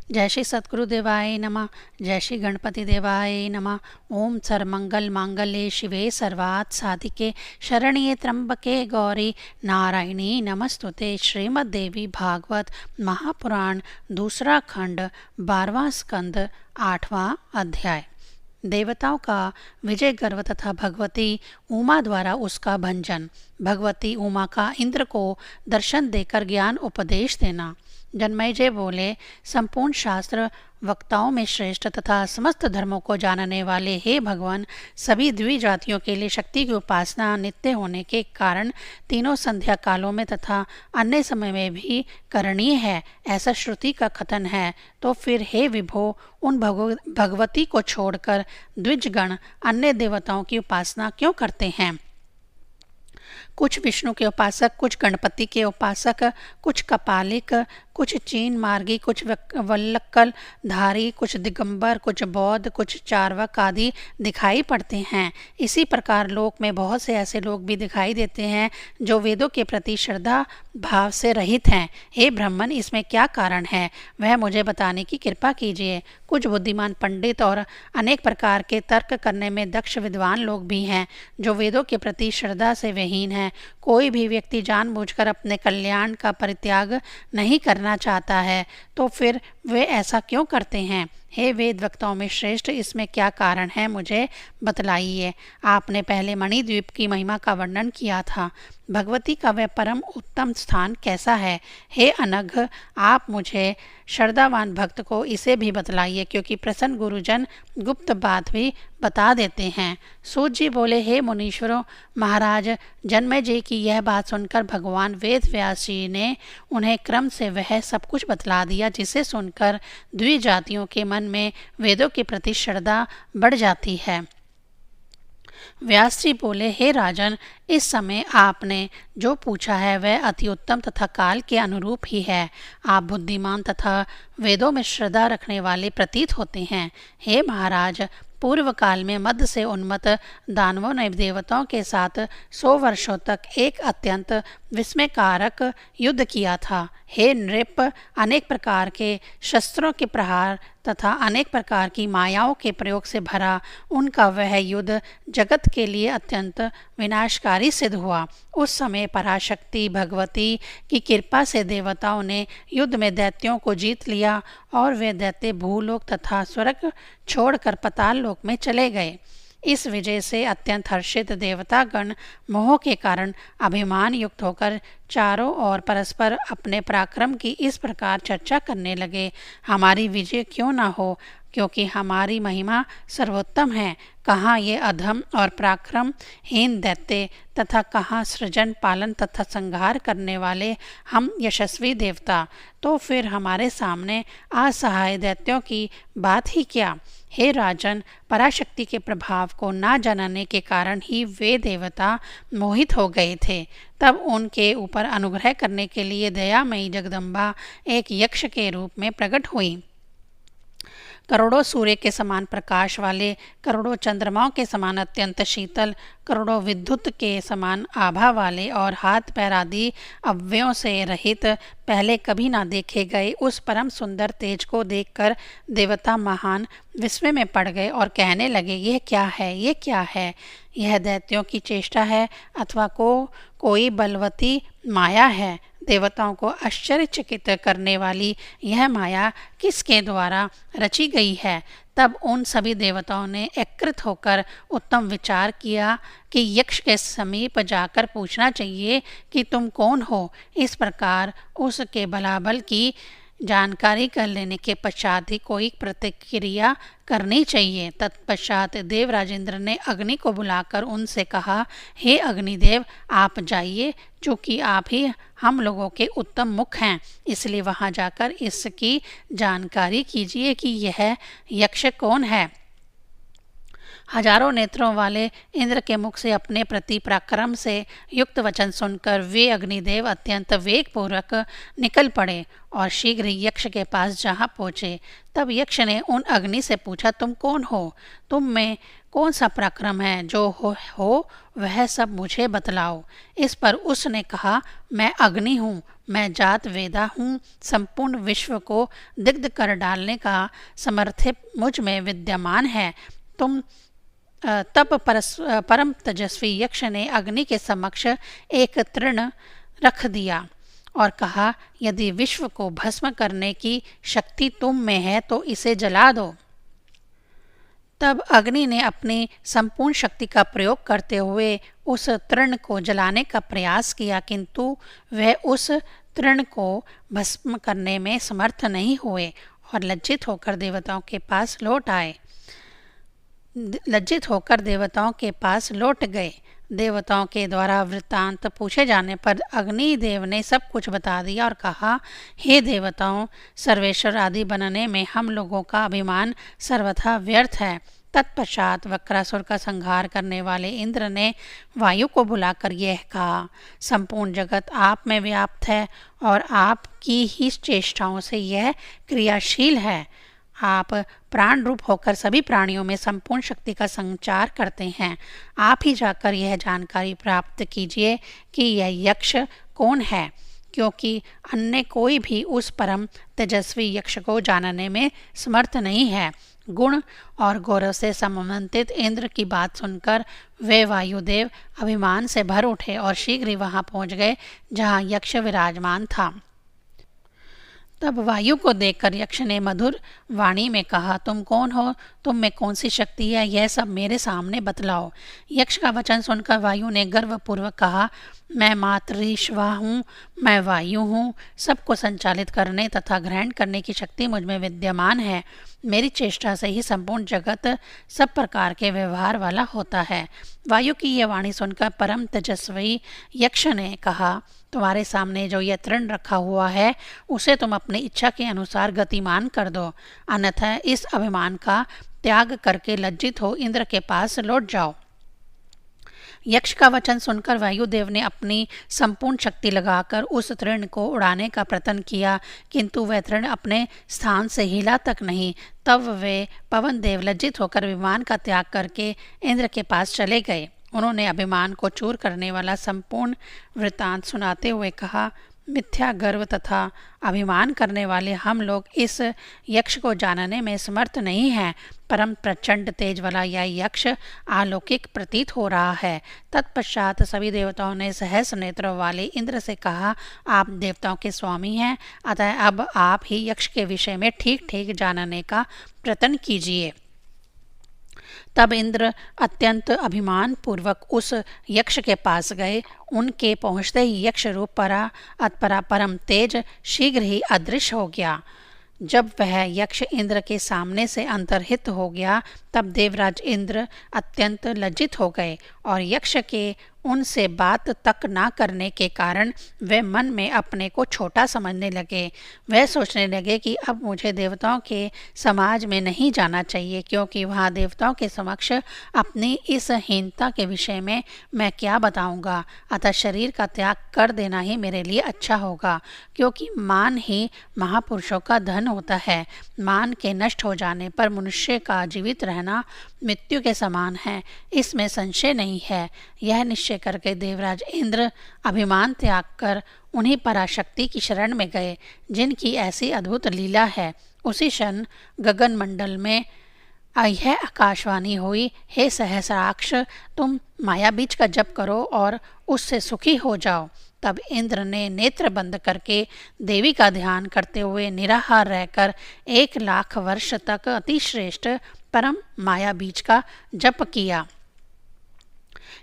जय श्री सद्गुरु देवाय नमः। जय श्री गणपति देवाय नमः। ओम सर्वमंगल मांगल्ये शिवे सर्वार्थ साधिके शरण्ये त्र्यंबके गौरी नारायणी नमस्तुते। श्रीमद् देवी भागवत महापुराण दूसरा खंड 12वां स्कंद 8वां अध्याय। देवताओं का विजय गर्व तथा भगवती उमा द्वारा उसका भंजन। भगवती उमा का इंद्र को दर्शन देकर ज्ञान उपदेश देना। जन्मेजय बोले, संपूर्ण शास्त्र वक्ताओं में श्रेष्ठ तथा समस्त धर्मों को जानने वाले हे भगवान, सभी द्विजातियों के लिए शक्ति की उपासना नित्य होने के कारण तीनों संध्या कालों में तथा अन्य समय में भी करणीय है, ऐसा श्रुति का कथन है। तो फिर हे विभो, उन भगवती को छोड़कर द्विजगण अन्य देवताओं की उपासना क्यों करते हैं? कुछ विष्णु के उपासक, कुछ गणपति के उपासक, कुछ कपालिक, कुछ चीन मार्गी, कुछ वल्लक्कल धारी, कुछ दिगंबर, कुछ बौद्ध, कुछ चार्वक आदि दिखाई पड़ते हैं। इसी प्रकार लोक में बहुत से ऐसे लोग भी दिखाई देते हैं जो वेदों के प्रति श्रद्धा भाव से रहित हैं। हे ब्राह्मण, इसमें क्या कारण है, वह मुझे बताने की कृपा कीजिए। कुछ बुद्धिमान पंडित और अनेक प्रकार के तर्क करने में दक्ष विद्वान लोग भी हैं जो वेदों के प्रति श्रद्धा से विहीन हैं। कोई भी व्यक्ति जानबूझकर अपने कल्याण का परित्याग नहीं करना चाहता है, तो फिर वे ऐसा क्यों करते हैं? हे वेद वक्ताओं में श्रेष्ठ, इसमें क्या कारण है, मुझे बतलाइए। आपने पहले मणिद्वीप की महिमा का वर्णन किया था। भगवती का वह परम उत्तम स्थान कैसा है? हे अनघ, आप मुझे श्रद्धावान भक्त को इसे भी बतलाइए, क्योंकि प्रसन्न गुरुजन गुप्त बात भी बता देते हैं। सूत जी बोले, हे मुनीश्वरों, महाराज जन्मेजय की यह बात सुनकर भगवान वेद व्यास जी ने उन्हें क्रम से वह सब कुछ बतला दिया, जिसे सुनकर द्विजातियों के मन में वेदों के प्रति श्रद्धा बढ़ जाती है। व्यास जी बोले, हे राजन, इस समय आपने जो पूछा है वह अति उत्तम तथा काल के अनुरूप ही है। आप बुद्धिमान तथा वेदों में श्रद्धा रखने वाले प्रतीत होते हैं। हे महाराज, पूर्व काल में मध्य से उन्मत्त दानवों ने देवताओं के साथ 100 वर्षों तक एक अत्यंत विस्मयकारक युद्ध किया था। हे नृप, अनेक प्रकार के शस्त्रों के प्रहार तथा अनेक प्रकार की मायाओं के प्रयोग से भरा उनका वह युद्ध जगत के लिए अत्यंत विनाशकारी सिद्ध हुआ। उस समय पराशक्ति भगवती की कृपा से देवताओं ने युद्ध में दैत्यों को जीत लिया और वे दैत्य भूलोक तथा स्वर्ग छोड़कर पाताल लोक में चले गए। इस विजय से अत्यंत हर्षित देवतागण मोह के कारण अभिमान युक्त होकर चारों ओर परस्पर अपने पराक्रम की इस प्रकार चर्चा करने लगे, हमारी विजय क्यों न हो, क्योंकि हमारी महिमा सर्वोत्तम है। कहाँ ये अधम और पराक्रमहीन दैत्य तथा कहाँ सृजन पालन तथा संहार करने वाले हम यशस्वी देवता। तो फिर हमारे सामने असहाय दैत्यों की बात ही क्या? हे राजन, पराशक्ति के प्रभाव को ना जानने के कारण ही वे देवता मोहित हो गए थे। तब उनके ऊपर अनुग्रह करने के लिए दयामयी जगदम्बा एक यक्ष के रूप में प्रकट हुई। करोड़ों सूर्य के समान प्रकाश वाले, करोड़ों चंद्रमाओं के समान अत्यंत शीतल, करोड़ों विद्युत के समान आभा वाले और हाथ पैर आदि अवयवों से रहित पहले कभी ना देखे गए उस परम सुंदर तेज को देखकर देवता महान विस्मय में पड़ गए और कहने लगे, यह क्या है, ये क्या है? यह दैत्यों की चेष्टा है अथवा कोई बलवती माया है? देवताओं को आश्चर्यचकित करने वाली यह माया किसके द्वारा रची गई है? तब उन सभी देवताओं ने एकत्रित होकर उत्तम विचार किया कि यक्ष के समीप जाकर पूछना चाहिए कि तुम कौन हो। इस प्रकार उसके बलाबल की जानकारी कर लेने के पश्चात ही कोई प्रतिक्रिया करनी चाहिए। तत्पश्चात देव राजेंद्र ने अग्नि को बुलाकर उनसे कहा, हे अग्निदेव, आप जाइए, चूँकि आप ही हम लोगों के उत्तम मुख हैं, इसलिए वहाँ जाकर इसकी जानकारी कीजिए कि यह यक्ष कौन है। हजारों नेत्रों वाले इंद्र के मुख से अपने प्रति पराक्रम से युक्त वचन सुनकर वे अग्निदेव अत्यंत वेगपूर्वक निकल पड़े और शीघ्र ही यक्ष के पास जहाँ पहुँचे। तब यक्ष ने उन अग्नि से पूछा, तुम कौन हो? तुम में कौन सा पराक्रम है? जो हो वह सब मुझे बतलाओ। इस पर उसने कहा, मैं अग्नि हूँ, मैं जात वेदा हूँ, संपूर्ण विश्व को दिग्ध कर डालने का समर्थ मुझ में विद्यमान है। तब परम तेजस्वी यक्ष ने अग्नि के समक्ष एक तृण रख दिया और कहा, यदि विश्व को भस्म करने की शक्ति तुम में है तो इसे जला दो। तब अग्नि ने अपनी संपूर्ण शक्ति का प्रयोग करते हुए उस तृण को जलाने का प्रयास किया, किंतु वह उस तृण को भस्म करने में समर्थ नहीं हुए और लज्जित होकर देवताओं के पास लौट गए। देवताओं के द्वारा वृत्तांत पूछे जाने पर अग्निदेव ने सब कुछ बता दिया और कहा, हे देवताओं, सर्वेश्वर आदि बनने में हम लोगों का अभिमान सर्वथा व्यर्थ है। तत्पश्चात वक्रासुर का संहार करने वाले इंद्र ने वायु को बुलाकर यह कहा, संपूर्ण जगत आप में व्याप्त है और आपकी ही चेष्टाओं से यह क्रियाशील है। आप प्राण रूप होकर सभी प्राणियों में संपूर्ण शक्ति का संचार करते हैं। आप ही जाकर यह जानकारी प्राप्त कीजिए कि यह यक्ष कौन है, क्योंकि अन्य कोई भी उस परम तेजस्वी यक्ष को जानने में समर्थ नहीं है। गुण और गौरव से संबंधित इंद्र की बात सुनकर वे वायुदेव अभिमान से भर उठे और शीघ्र ही वहां पहुंच गए जहां यक्ष विराजमान था। तब वायु को देखकर यक्ष ने मधुर वाणी में कहा, तुम कौन हो? तुम में कौन सी शक्ति है? यह सब मेरे सामने बतलाओ। यक्ष का वचन सुनकर वायु ने गर्वपूर्वक कहा, मैं मातृश्वा हूँ, मैं वायु हूँ। सबको संचालित करने तथा ग्रहण करने की शक्ति मुझ में विद्यमान है। मेरी चेष्टा से ही संपूर्ण जगत सब प्रकार के व्यवहार वाला होता है। वायु की यह वाणी सुनकर परम तेजस्वी यक्ष ने कहा, तुम्हारे सामने जो यह तृण रखा हुआ है उसे तुम अपनी इच्छा के अनुसार गतिमान कर दो, अन्यथा इस अभिमान का त्याग करके लज्जित हो इंद्र के पास लौट जाओ। यक्ष का वचन सुनकर वायुदेव ने अपनी संपूर्ण शक्ति लगाकर उस तृण को उड़ाने का प्रयत्न किया, किंतु वह तृण अपने स्थान से हिला तक नहीं। तब वे पवन देव लज्जित होकर विमान का त्याग करके इंद्र के पास चले गए। उन्होंने अभिमान को चूर करने वाला संपूर्ण वृत्तांत सुनाते हुए कहा, मिथ्या गर्व तथा अभिमान करने वाले हम लोग इस यक्ष को जानने में समर्थ नहीं हैं। परम प्रचंड तेज वाला यह यक्ष अलौकिक प्रतीत हो रहा है। तत्पश्चात सभी देवताओं ने सहस्र नेत्रों वाले इंद्र से कहा, आप देवताओं के स्वामी हैं, अतः अब आप ही यक्ष के विषय में ठीक ठीक जानने का प्रयत्न कीजिए। तब इंद्र अत्यंत अभिमान पूर्वक उस यक्ष के पास गए। उनके पहुँचते ही यक्ष रूप परम तेज शीघ्र ही अदृश्य हो गया। जब वह यक्ष इंद्र के सामने से अंतर्हित हो गया, तब देवराज इंद्र अत्यंत लज्जित हो गए और यक्ष के उनसे बात तक ना करने के कारण वे मन में अपने को छोटा समझने लगे। वह सोचने लगे कि अब मुझे देवताओं के समाज में नहीं जाना चाहिए, क्योंकि वहाँ देवताओं के समक्ष अपनी इस हीनता के विषय में मैं क्या बताऊंगा। अतः शरीर का त्याग कर देना ही मेरे लिए अच्छा होगा, क्योंकि मान ही महापुरुषों का धन होता है। मान के नष्ट हो जाने पर मनुष्य का जीवित रहना मृत्यु के समान है, इसमें संशय नहीं है। यह निश्चय करके देवराज इंद्र अभिमान त्याग कर उन्हीं पराशक्ति की शरण में गए, जिनकी ऐसी अद्भुत लीला है। उसी क्षण गगन मंडल में यह आकाशवाणी हुई, हे सहस्राक्ष, तुम माया बीज का जप करो और उससे सुखी हो जाओ। तब इंद्र ने नेत्र बंद करके देवी का ध्यान करते हुए निराहार रहकर 1,00,000 वर्ष तक अतिश्रेष्ठ परम माया बीज का जप किया।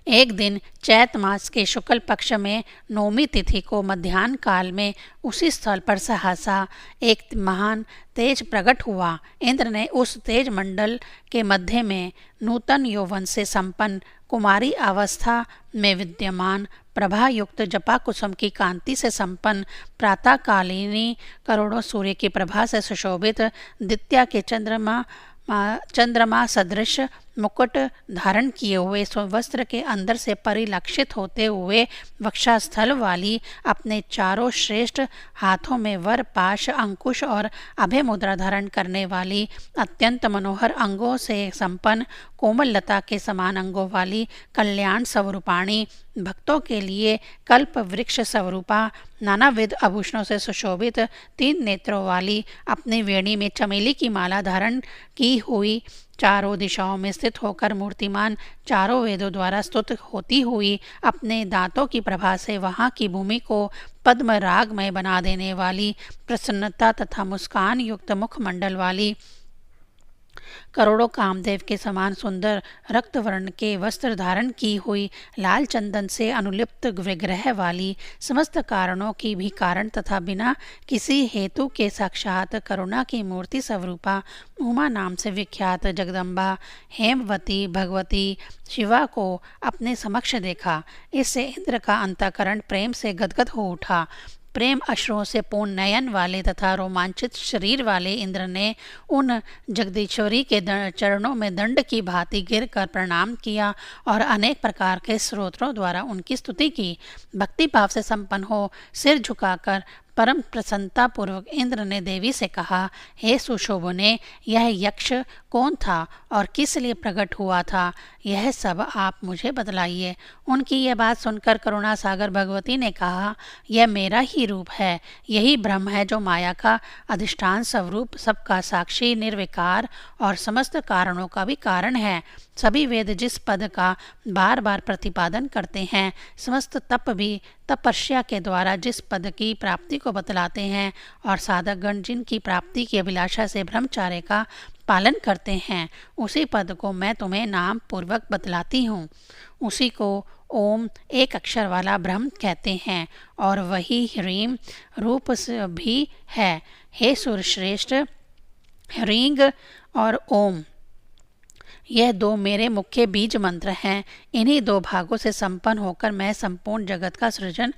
एक दिन चैत मास के शुक्ल पक्ष में नौमी तिथि को मध्याह्न काल में उसी स्थल पर सहसा एक महान तेज प्रकट हुआ। इंद्र ने उस तेज मंडल के मध्य में नूतन यौवन से संपन्न कुमारी अवस्था में विद्यमान प्रभा युक्त जपा कुसुम की कांति से संपन्न प्रातःकालीनी करोड़ों सूर्य की प्रभा से सुशोभित दित्या के चंद्रमा सदृश मुकुट धारण किए हुए वस्त्र के अंदर से परिलक्षित होते हुए वक्षस्थल वाली, अपने चारों श्रेष्ठ हाथों में वर पाश अंकुश और अभय मुद्रा धारण करने वाली, अत्यंत मनोहर अंगों से संपन्न, कोमल लता के समान अंगों वाली, कल्याण स्वरूपाणी, भक्तों के लिए कल्प वृक्ष स्वरूपा, नानाविध आभूषणों से सुशोभित, 3 नेत्रों वाली, अपनी वेणी में चमेली की माला धारण की हुई, चारों दिशाओं में स्थित होकर मूर्तिमान, चारों वेदों द्वारा स्तुत होती हुई, अपने दांतों की प्रभा से वहाँ की भूमि को पद्म रागमय बना देने वाली, प्रसन्नता तथा मुस्कान युक्त मुखमंडल वाली, करोड़ों कामदेव के समान सुंदर रक्त वर्ण के वस्त्र धारण की हुई, लाल चंदन से अनुलिप्त विग्रह वाली, समस्त कारणों की भी कारण तथा बिना किसी हेतु के साक्षात करुणा की मूर्ति स्वरूपा, उमा नाम से विख्यात जगदम्बा हेमवती भगवती शिवा को अपने समक्ष देखा। इससे इंद्र का अंतःकरण प्रेम से गदगद हो उठा। प्रेम अश्रुओं से पूर्ण नयन वाले तथा रोमांचित शरीर वाले इंद्र ने उन जगदीश्वरी के चरणों में दंड की भांति गिरकर प्रणाम किया और अनेक प्रकार के स्तोत्रों द्वारा उनकी स्तुति की। भक्ति भाव से संपन्न हो सिर झुकाकर परम प्रसन्नता पूर्वक इंद्र ने देवी से कहा, हे सुशोभने, यह यक्ष कौन था और किस लिए प्रकट हुआ था, यह सब आप मुझे बतलाइए। उनकी यह बात सुनकर करुणा सागर भगवती ने कहा, यह मेरा ही रूप है, यही ब्रह्म है जो माया का अधिष्ठान स्वरूप, सबका साक्षी, निर्विकार और समस्त कारणों का भी कारण है। सभी वेद जिस पद का बार बार प्रतिपादन करते हैं, समस्त तप भी तपस्या के द्वारा जिस पद की प्राप्ति को बतलाते हैं और साधकगण जिनकी प्राप्ति की अभिलाषा से ब्रह्मचार्य का पालन करते हैं, उसी पद को मैं तुम्हें नाम पूर्वक बतलाती हूँ। उसी को ओम एक अक्षर वाला ब्रह्म कहते हैं और वही ह्रीम रूप भी है। हे सुरश्रेष्ठ, ह्रींग और ओम यह 2 मेरे मुख्य बीज मंत्र हैं। इन्हीं 2 भागों से संपन्न होकर मैं संपूर्ण जगत का सृजन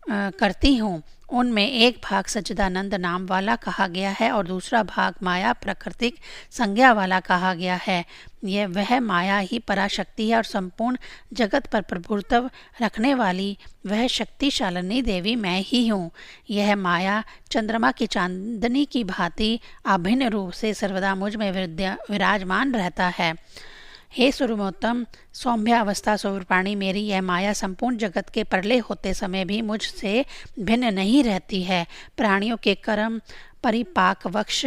करती हूँ। उनमें एक भाग सच्चिदानंद नाम वाला कहा गया है और दूसरा भाग माया प्राकृतिक संज्ञा वाला कहा गया है। यह वह माया ही पराशक्ति है और संपूर्ण जगत पर प्रभुत्व रखने वाली वह शक्तिशालिनी देवी मैं ही हूँ। यह माया चंद्रमा की चांदनी की भांति अभिन्न रूप से सर्वदा मुझ में विराजमान रहता है। हे सुरमोत्तम, सौम्य अवस्था स्वरूपाणी मेरी यह माया संपूर्ण जगत के प्रलय होते समय भी मुझसे भिन्न नहीं रहती है। प्राणियों के कर्म परिपाक वक्ष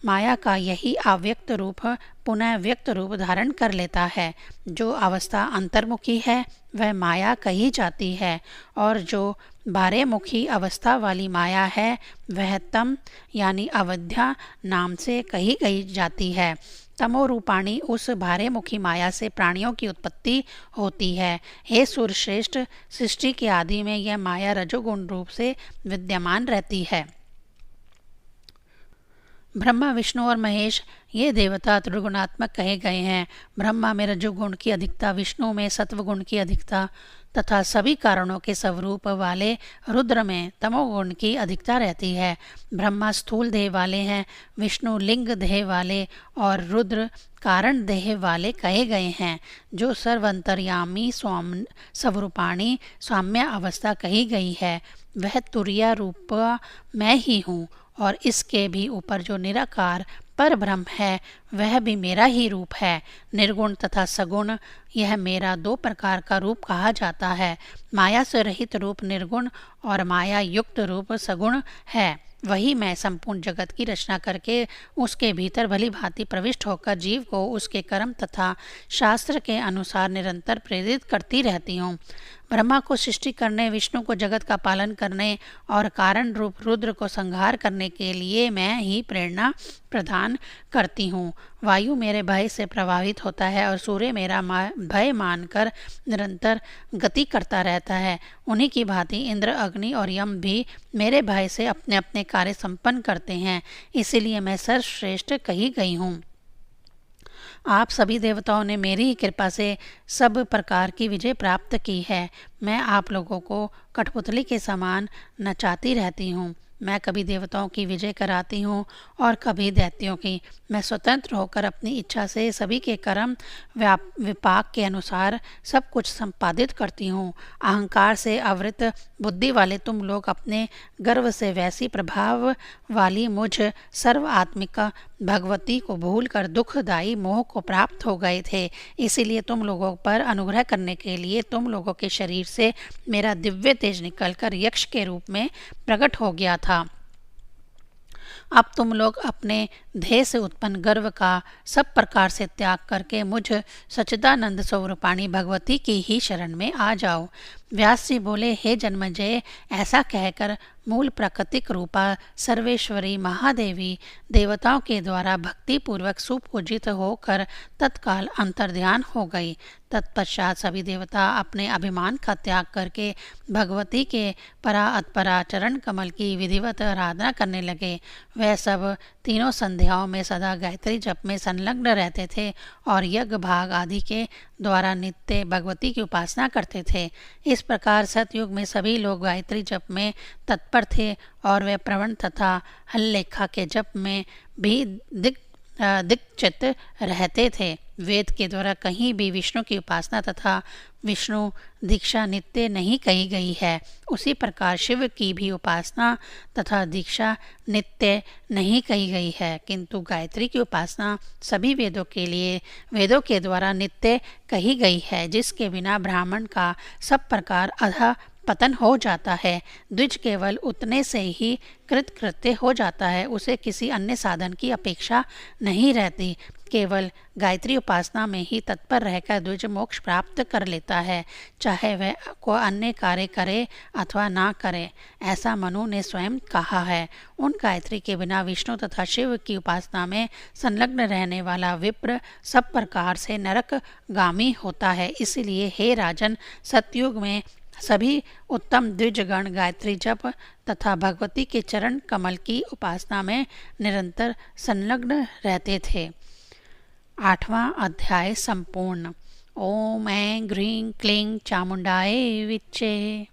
माया का यही अव्यक्त रूप पुनः व्यक्त रूप धारण कर लेता है। जो अवस्था अंतर्मुखी है वह माया कही जाती है और जो बारेमुखी अवस्था वाली माया है वह तम यानी अवध्या नाम से कही गई जाती है। तमो रूपाणी उस भारेमुखी माया से प्राणियों की उत्पत्ति होती है। हे सूर्यश्रेष्ठ, सृष्टि के आदि में यह माया रजोगुण रूप से विद्यमान रहती है। ब्रह्मा, विष्णु और महेश ये देवता त्रिगुणात्मक कहे गए हैं। ब्रह्मा में रजोगुण की अधिकता, विष्णु में सत्वगुण की अधिकता तथा सभी कारणों के स्वरूप वाले रुद्र में तमोगुण की अधिकता रहती है। ब्रह्मा स्थूल देह वाले हैं, विष्णु लिंग देह वाले और रुद्र कारण देह वाले कहे गए हैं। जो सर्वंतर्यामी स्वरूपाणी साम्य अवस्था कही गई है वह तुरिया रूप मैं ही हूँ और इसके भी ऊपर जो निराकार पर ब्रह्म है वह भी मेरा ही रूप है। निर्गुण तथा सगुण यह मेरा 2 प्रकार का रूप कहा जाता है। माया से रहित रूप निर्गुण और माया युक्त रूप सगुण है। वही मैं संपूर्ण जगत की रचना करके उसके भीतर भली भांति प्रविष्ट होकर जीव को उसके कर्म तथा शास्त्र के अनुसार निरंतर प्रेरित करती रहती हूँ। ब्रह्मा को सृष्टि करने, विष्णु को जगत का पालन करने और कारण रूप रुद्र को संहार करने के लिए मैं ही प्रेरणा प्रदान करती हूँ। वायु मेरे भय से प्रभावित होता है और सूर्य मेरा भय मानकर निरंतर गति करता रहता है। उन्हीं की भांति इंद्र, अग्नि और यम भी मेरे भय से अपने अपने कार्य संपन्न करते हैं। इसीलिए मैं सर्वश्रेष्ठ कही गई हूँ। आप सभी देवताओं ने मेरी ही कृपा से सब प्रकार की विजय प्राप्त की है। मैं आप लोगों को कठपुतली के समान नचाती रहती हूँ। मैं कभी देवताओं की विजय कराती हूँ और कभी दैत्यों की। मैं स्वतंत्र होकर अपनी इच्छा से सभी के कर्म विपाक के अनुसार सब कुछ संपादित करती हूँ। अहंकार से आवृत बुद्धि वाले तुम लोग अपने गर्व से वैसी प्रभाव वाली मुझ सर्व आत्मिका भगवती को भूलकर दुखदायी मोह को प्राप्त हो गए थे। इसीलिए तुम लोगों पर अनुग्रह करने के लिए तुम लोगों के शरीर से मेरा दिव्य तेज निकलकर यक्ष के रूप में प्रकट हो गया था। अब तुम लोग अपने देह से उत्पन्न गर्व का सब प्रकार से त्याग करके मुझ सच्चिदानंद स्वरूपाणी भगवती की ही शरण में आ जाओ। व्यास जी बोले, हे जन्मजय, ऐसा कहकर मूल प्राकृतिक रूपा सर्वेश्वरी महादेवी देवताओं के द्वारा भक्ति पूर्वक सुपूजित होकर तत्काल अंतर्ध्यान हो गई। तत्पश्चात सभी देवता अपने अभिमान का त्याग करके भगवती के परा अतपरा चरण कमल की विधिवत आराधना करने लगे। वह सब तीनों संध्याओं में सदा गायत्री जप में संलग्न रहते थे और यज्ञ भाग आदि के द्वारा नित्य भगवती की उपासना करते थे। इस प्रकार सतयुग में सभी लोग गायत्री जप में तत्पर थे और वे प्रवण तथा हल्लेखा के जप में भी दीक्षित रहते थे। वेद के द्वारा कहीं भी विष्णु की उपासना तथा विष्णु दीक्षा नित्य नहीं कही गई है, उसी प्रकार शिव की भी उपासना तथा दीक्षा नित्य नहीं कही गई है, किंतु गायत्री की उपासना सभी वेदों के लिए वेदों के द्वारा नित्य कही गई है, जिसके बिना ब्राह्मण का सब प्रकार अधा पतन हो जाता है। द्विज केवल उतने से ही कृतकृत्य हो जाता है, उसे किसी अन्य साधन की अपेक्षा नहीं रहती। केवल गायत्री उपासना में ही तत्पर रहकर द्विज मोक्ष प्राप्त कर लेता है, चाहे वह को अन्य कार्य करे अथवा ना करे। ऐसा मनु ने स्वयं कहा है। उन गायत्री के बिना विष्णु तथा शिव की उपासना में संलग्न रहने वाला विप्र सब प्रकार से नरक गामी होता है। इसलिए हे राजन, सतयुग में सभी उत्तम द्विजगण गायत्री जप तथा भगवती के चरण कमल की उपासना में निरंतर संलग्न रहते थे। 8वां अध्याय संपूर्ण। ओम ऐं ह्रीं क्लीं चामुंडाय विच्चे।